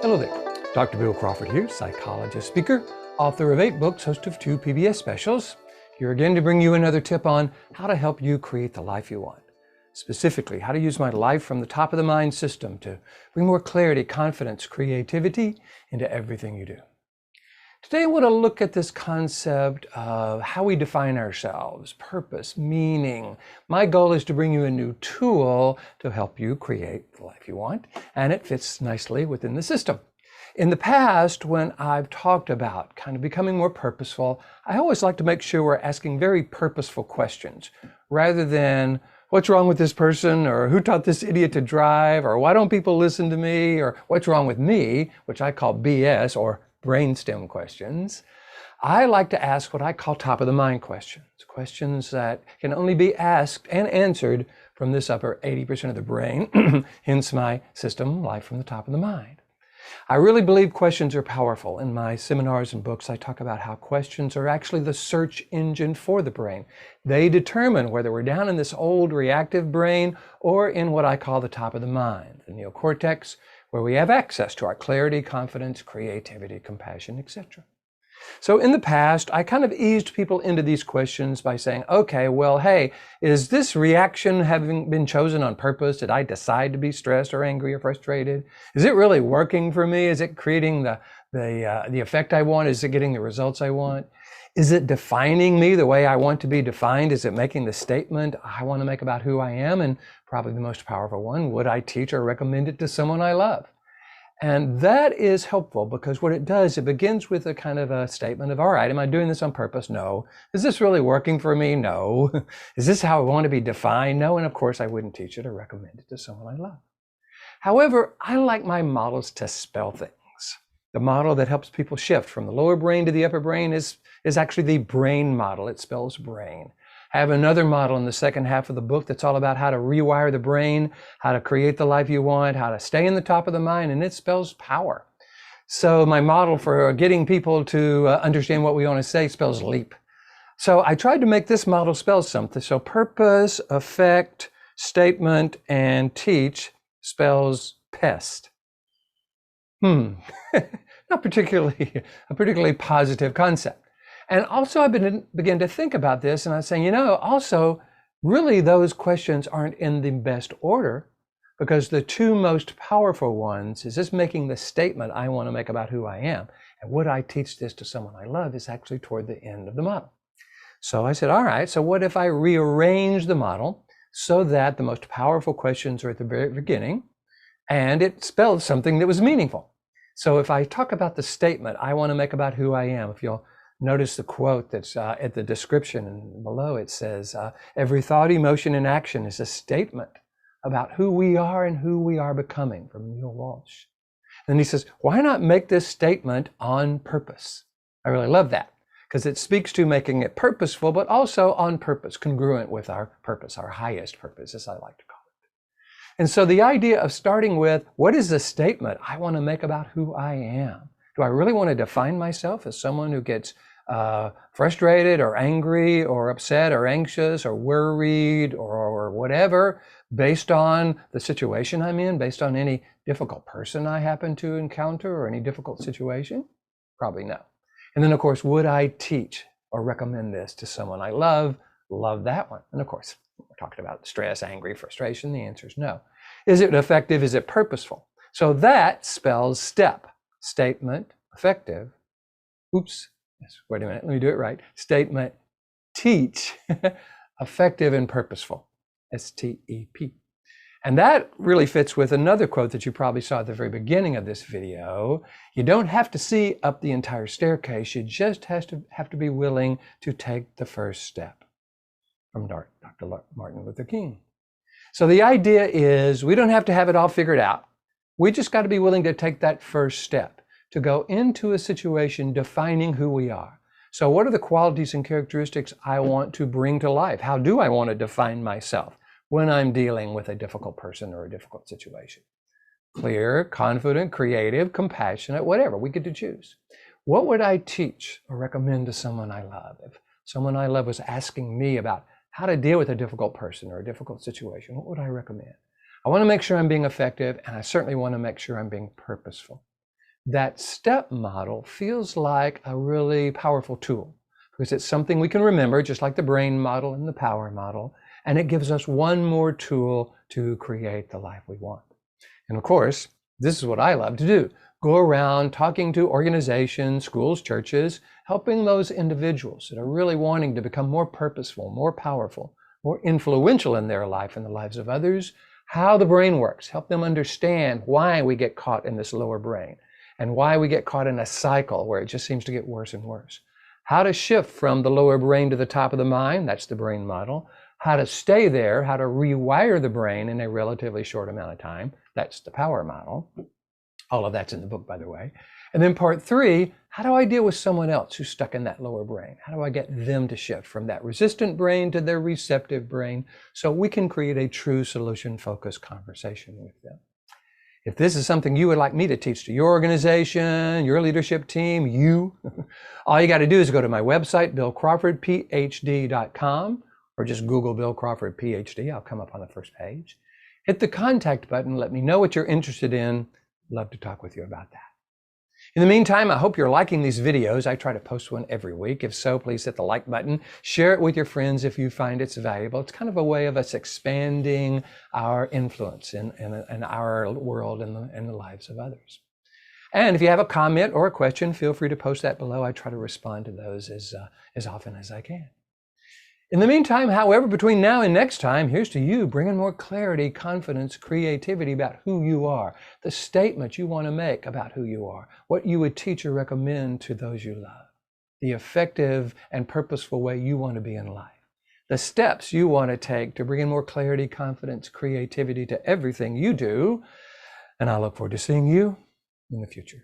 Hello there, Dr. Bill Crawford here, psychologist, speaker, author of 8 books, host of 2 PBS specials. Here again to bring you another tip on how to help you create the life you want. Specifically, how to use my life from the top of the mind system to bring more clarity, confidence, creativity into everything you do. Today I want to look at this concept of how we define ourselves, purpose, meaning. My goal is to bring you a new tool to help you create the life you want, and it fits nicely within the system. In the past, when I've talked about kind of becoming more purposeful, I always like to make sure we're asking very purposeful questions, rather than what's wrong with this person, or who taught this idiot to drive, or why don't people listen to me, or what's wrong with me, which I call BS, or brainstem questions. I like to ask what I call top of the mind questions, questions that can only be asked and answered from this upper 80% of the brain, hence my system, Life from the Top of the Mind. I really believe questions are powerful. In my seminars and books, I talk about how questions are actually the search engine for the brain. They determine whether we're down in this old reactive brain or in what I call the top of the mind, the neocortex, where we have access to our clarity, confidence, creativity, compassion, etc. So in the past, I kind of eased people into these questions by saying, okay, well, hey, is this reaction having been chosen on purpose? Did I decide to be stressed or angry or frustrated? Is it really working for me? Is it creating the effect I want? Is it getting the results I want? Is it defining me the way I want to be defined? Is it making the statement I want to make about who I am? And probably the most powerful one, would I teach or recommend it to someone I love? And that is helpful because what it does, it begins with a kind of a statement of, all right, am I doing this on purpose? No. Is this really working for me? No. Is this how I want to be defined? No. And of course, I wouldn't teach it or recommend it to someone I love. However, I like my models to spell things. The model that helps people shift from the lower brain to the upper brain is actually the brain model. It spells brain. I have another model in the second half of the book that's all about how to rewire the brain, how to create the life you want, how to stay in the top of the mind, and it spells power. So my model for getting people to understand what we want to say spells leap. So I tried to make this model spell something. So purpose, effect, statement, and teach spells pest. Not particularly a particularly positive concept. And also I began to think about this, and I was saying, also really those questions aren't in the best order, because the 2 most powerful ones is this making the statement I want to make about who I am, and would I teach this to someone I love, is actually toward the end of the model. So I said, all right, so what if I rearrange the model so that the most powerful questions are at the very beginning, and it spells something that was meaningful. So if I talk about the statement I want to make about who I am, if you'll notice the quote that's at the description and below, it says, every thought, emotion, and action is a statement about who we are and who we are becoming, from Neale Walsch. And he says, why not make this statement on purpose? I really love that, because it speaks to making it purposeful, but also on purpose, congruent with our purpose, our highest purpose, as I like to call it. And so the idea of starting with, what is the statement I want to make about who I am? Do I really want to define myself as someone who gets frustrated or angry or upset or anxious or worried or whatever based on the situation I'm in, based on any difficult person I happen to encounter or any difficult situation? Probably no. And then of course, would I teach or recommend this to someone I love? Love that one. And of course, we're talking about stress, angry, frustration. The answer is no. Is it effective? Is it purposeful? So that spells step, statement, effective. Oops. Yes, wait a minute, let me do it right. Statement, teach, effective and purposeful, S-T-E-P. And that really fits with another quote that you probably saw at the very beginning of this video. You don't have to see up the entire staircase. You just have to be willing to take the first step, from Dr. Martin Luther King. So the idea is we don't have to have it all figured out. We just got to be willing to take that first step, to go into a situation defining who we are. So what are the qualities and characteristics I want to bring to life? How do I want to define myself when I'm dealing with a difficult person or a difficult situation? Clear, confident, creative, compassionate, whatever, we get to choose. What would I teach or recommend to someone I love? If someone I love was asking me about how to deal with a difficult person or a difficult situation, what would I recommend? I want to make sure I'm being effective, and I certainly want to make sure I'm being purposeful. that step model feels like a really powerful tool because it's something we can remember, just like the brain model and the power model, and it gives us one more tool to create the life we want. And of course, this is what I love to do. Go around talking to organizations, schools, churches, helping those individuals that are really wanting to become more purposeful, more powerful, more influential in their life and the lives of others, how the brain works, help them understand why we get caught in this lower brain and why we get caught in a cycle where it just seems to get worse and worse. How to shift from the lower brain to the top of the mind, that's the brain model. How to stay there, how to rewire the brain in a relatively short amount of time, that's the power model. All of that's in the book, by the way. And then part 3, how do I deal with someone else who's stuck in that lower brain? How do I get them to shift from that resistant brain to their receptive brain so we can create a true solution-focused conversation with them? If this is something you would like me to teach to your organization, your leadership team, all you got to do is go to my website, billcrawfordphd.com, or just Google Bill Crawford PhD. I'll come up on the first page. Hit the contact button. Let me know what you're interested in. Love to talk with you about that. In the meantime, I hope you're liking these videos. I try to post one every week. If so, please hit the like button. Share it with your friends if you find it's valuable. It's kind of a way of us expanding our influence in our world and the lives of others. And if you have a comment or a question, feel free to post that below. I try to respond to those as often as I can. In the meantime, however, between now and next time, here's to you bringing more clarity, confidence, creativity about who you are, the statement you want to make about who you are, what you would teach or recommend to those you love, the effective and purposeful way you want to be in life, the steps you want to take to bring in more clarity, confidence, creativity to everything you do. And I look forward to seeing you in the future.